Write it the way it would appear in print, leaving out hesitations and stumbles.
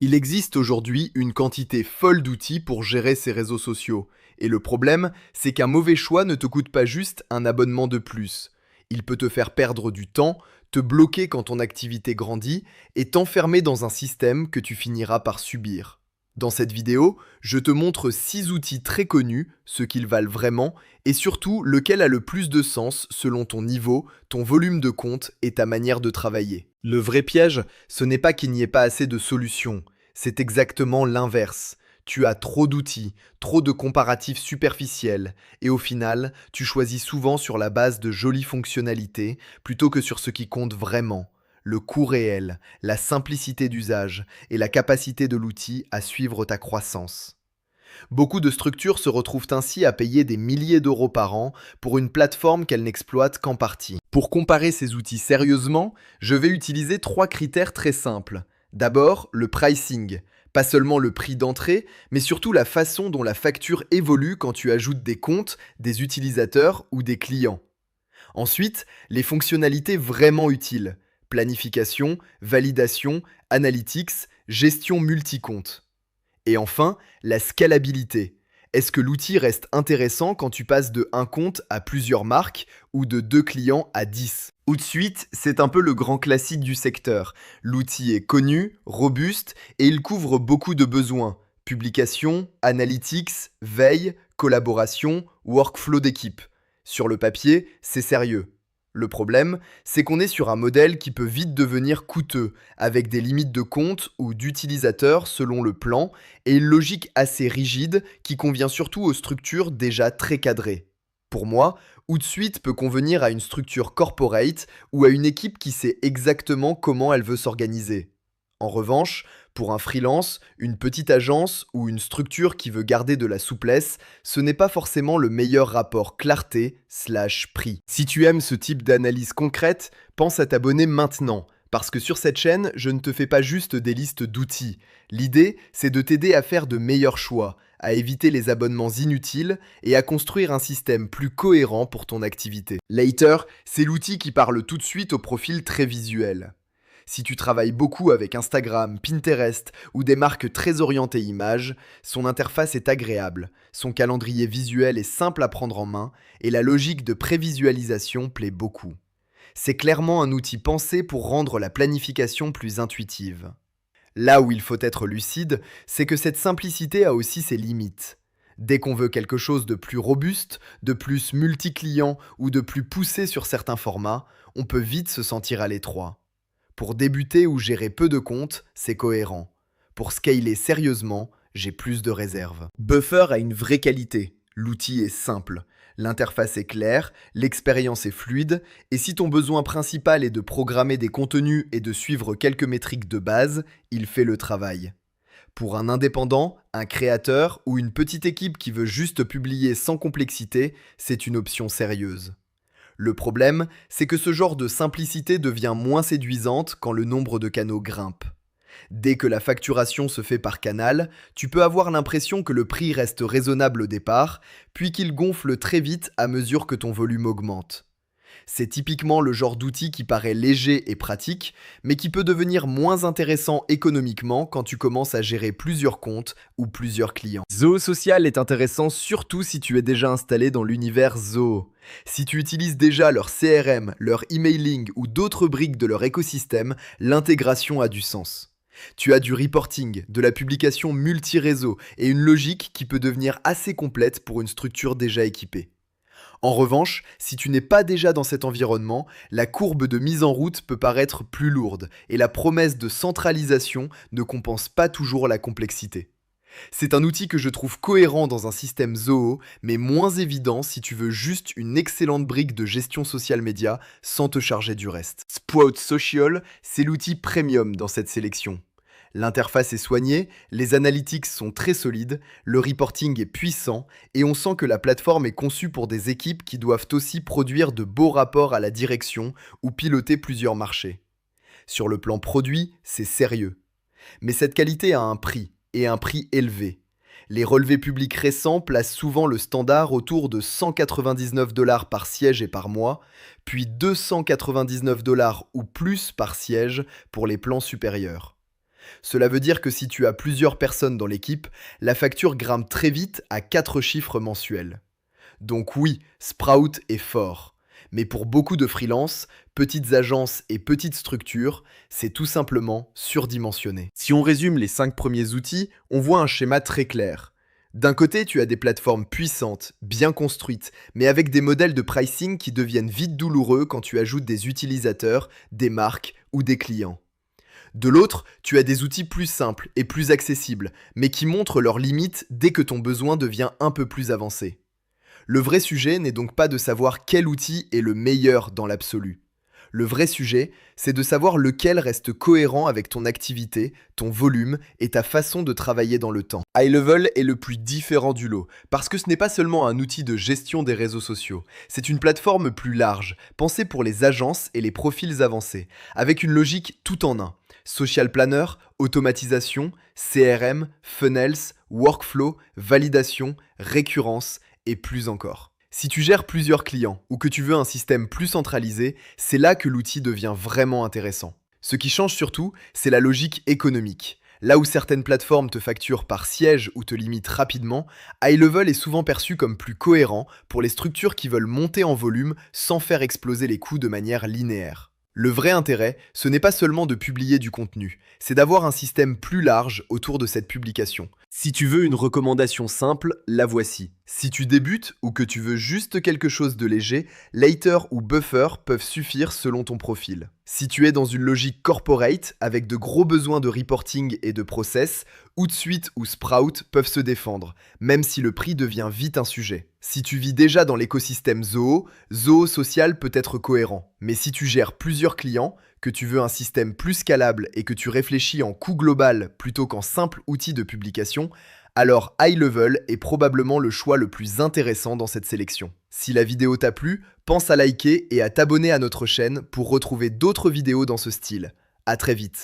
Il existe aujourd'hui une quantité folle d'outils pour gérer ces réseaux sociaux. Et le problème, c'est qu'un mauvais choix ne te coûte pas juste un abonnement de plus. Il peut te faire perdre du temps, te bloquer quand ton activité grandit et t'enfermer dans un système que tu finiras par subir. Dans cette vidéo, je te montre 6 outils très connus, ce qu'ils valent vraiment, et surtout lequel a le plus de sens selon ton niveau, ton volume de compte et ta manière de travailler. Le vrai piège, ce n'est pas qu'il n'y ait pas assez de solutions, c'est exactement l'inverse. Tu as trop d'outils, trop de comparatifs superficiels, et au final, tu choisis souvent sur la base de jolies fonctionnalités plutôt que sur ce qui compte vraiment, le coût réel, la simplicité d'usage et la capacité de l'outil à suivre ta croissance. Beaucoup de structures se retrouvent ainsi à payer des milliers d'euros par an pour une plateforme qu'elles n'exploitent qu'en partie. Pour comparer ces outils sérieusement, je vais utiliser 3 critères très simples. D'abord, le pricing. Pas seulement le prix d'entrée, mais surtout la façon dont la facture évolue quand tu ajoutes des comptes, des utilisateurs ou des clients. Ensuite, les fonctionnalités vraiment utiles. Planification, validation, analytics, gestion multi-compte. Et enfin, la scalabilité. Est-ce que l'outil reste intéressant quand tu passes de un compte à plusieurs marques ou de 2 clients à 10? Ou de suite, c'est un peu le grand classique du secteur. L'outil est connu, robuste et il couvre beaucoup de besoins. Publication, analytics, veille, collaboration, workflow d'équipe. Sur le papier, c'est sérieux. Le problème, c'est qu'on est sur un modèle qui peut vite devenir coûteux, avec des limites de compte ou d'utilisateurs selon le plan, et une logique assez rigide qui convient surtout aux structures déjà très cadrées. Pour moi, Outsuite peut convenir à une structure corporate ou à une équipe qui sait exactement comment elle veut s'organiser. En revanche, pour un freelance, une petite agence ou une structure qui veut garder de la souplesse, ce n'est pas forcément le meilleur rapport clarté/prix. Si tu aimes ce type d'analyse concrète, pense à t'abonner maintenant, parce que sur cette chaîne, je ne te fais pas juste des listes d'outils. L'idée, c'est de t'aider à faire de meilleurs choix, à éviter les abonnements inutiles et à construire un système plus cohérent pour ton activité. Later, c'est l'outil qui parle tout de suite au profil très visuel. Si tu travailles beaucoup avec Instagram, Pinterest ou des marques très orientées images, son interface est agréable, son calendrier visuel est simple à prendre en main et la logique de prévisualisation plaît beaucoup. C'est clairement un outil pensé pour rendre la planification plus intuitive. Là où il faut être lucide, c'est que cette simplicité a aussi ses limites. Dès qu'on veut quelque chose de plus robuste, de plus multi-client ou de plus poussé sur certains formats, on peut vite se sentir à l'étroit. Pour débuter ou gérer peu de comptes, c'est cohérent. Pour scaler sérieusement, j'ai plus de réserves. Buffer a une vraie qualité. L'outil est simple. L'interface est claire, l'expérience est fluide, et si ton besoin principal est de programmer des contenus et de suivre quelques métriques de base, il fait le travail. Pour un indépendant, un créateur ou une petite équipe qui veut juste publier sans complexité, c'est une option sérieuse. Le problème, c'est que ce genre de simplicité devient moins séduisante quand le nombre de canaux grimpe. Dès que la facturation se fait par canal, tu peux avoir l'impression que le prix reste raisonnable au départ, puis qu'il gonfle très vite à mesure que ton volume augmente. C'est typiquement le genre d'outil qui paraît léger et pratique, mais qui peut devenir moins intéressant économiquement quand tu commences à gérer plusieurs comptes ou plusieurs clients. Zoho Social est intéressant surtout si tu es déjà installé dans l'univers Zoho. Si tu utilises déjà leur CRM, leur emailing ou d'autres briques de leur écosystème, l'intégration a du sens. Tu as du reporting, de la publication multi-réseau et une logique qui peut devenir assez complète pour une structure déjà équipée. En revanche, si tu n'es pas déjà dans cet environnement, la courbe de mise en route peut paraître plus lourde et la promesse de centralisation ne compense pas toujours la complexité. C'est un outil que je trouve cohérent dans un système Zoho, mais moins évident si tu veux juste une excellente brique de gestion social média sans te charger du reste. Sprout Social, c'est l'outil premium dans cette sélection. L'interface est soignée, les analytics sont très solides, le reporting est puissant et on sent que la plateforme est conçue pour des équipes qui doivent aussi produire de beaux rapports à la direction ou piloter plusieurs marchés. Sur le plan produit, c'est sérieux. Mais cette qualité a un prix, et un prix élevé. Les relevés publics récents placent souvent le standard autour de 199 $ par siège et par mois, puis 299 $ ou plus par siège pour les plans supérieurs. Cela veut dire que si tu as plusieurs personnes dans l'équipe, la facture grimpe très vite à 4 chiffres mensuels. Donc oui, Sprout est fort. Mais pour beaucoup de freelances, petites agences et petites structures, c'est tout simplement surdimensionné. Si on résume les 5 premiers outils, on voit un schéma très clair. D'un côté, tu as des plateformes puissantes, bien construites, mais avec des modèles de pricing qui deviennent vite douloureux quand tu ajoutes des utilisateurs, des marques ou des clients. De l'autre, tu as des outils plus simples et plus accessibles, mais qui montrent leurs limites dès que ton besoin devient un peu plus avancé. Le vrai sujet n'est donc pas de savoir quel outil est le meilleur dans l'absolu. Le vrai sujet, c'est de savoir lequel reste cohérent avec ton activité, ton volume et ta façon de travailler dans le temps. iLevel est le plus différent du lot, parce que ce n'est pas seulement un outil de gestion des réseaux sociaux, c'est une plateforme plus large, pensée pour les agences et les profils avancés, avec une logique tout en un. Social Planner, automatisation, CRM, funnels, workflow, validation, récurrence et plus encore. Si tu gères plusieurs clients ou que tu veux un système plus centralisé, c'est là que l'outil devient vraiment intéressant. Ce qui change surtout, c'est la logique économique. Là où certaines plateformes te facturent par siège ou te limitent rapidement, iLevel est souvent perçu comme plus cohérent pour les structures qui veulent monter en volume sans faire exploser les coûts de manière linéaire. Le vrai intérêt, ce n'est pas seulement de publier du contenu, c'est d'avoir un système plus large autour de cette publication. Si tu veux une recommandation simple, la voici. Si tu débutes ou que tu veux juste quelque chose de léger, Later ou Buffer peuvent suffire selon ton profil. Si tu es dans une logique corporate avec de gros besoins de reporting et de process, Hootsuite ou Sprout peuvent se défendre, même si le prix devient vite un sujet. Si tu vis déjà dans l'écosystème Zoho, Zoho Social peut être cohérent. Mais si tu gères plusieurs clients, que tu veux un système plus scalable et que tu réfléchis en coût global plutôt qu'en simple outil de publication, alors iLevel est probablement le choix le plus intéressant dans cette sélection. Si la vidéo t'a plu, pense à liker et à t'abonner à notre chaîne pour retrouver d'autres vidéos dans ce style. À très vite.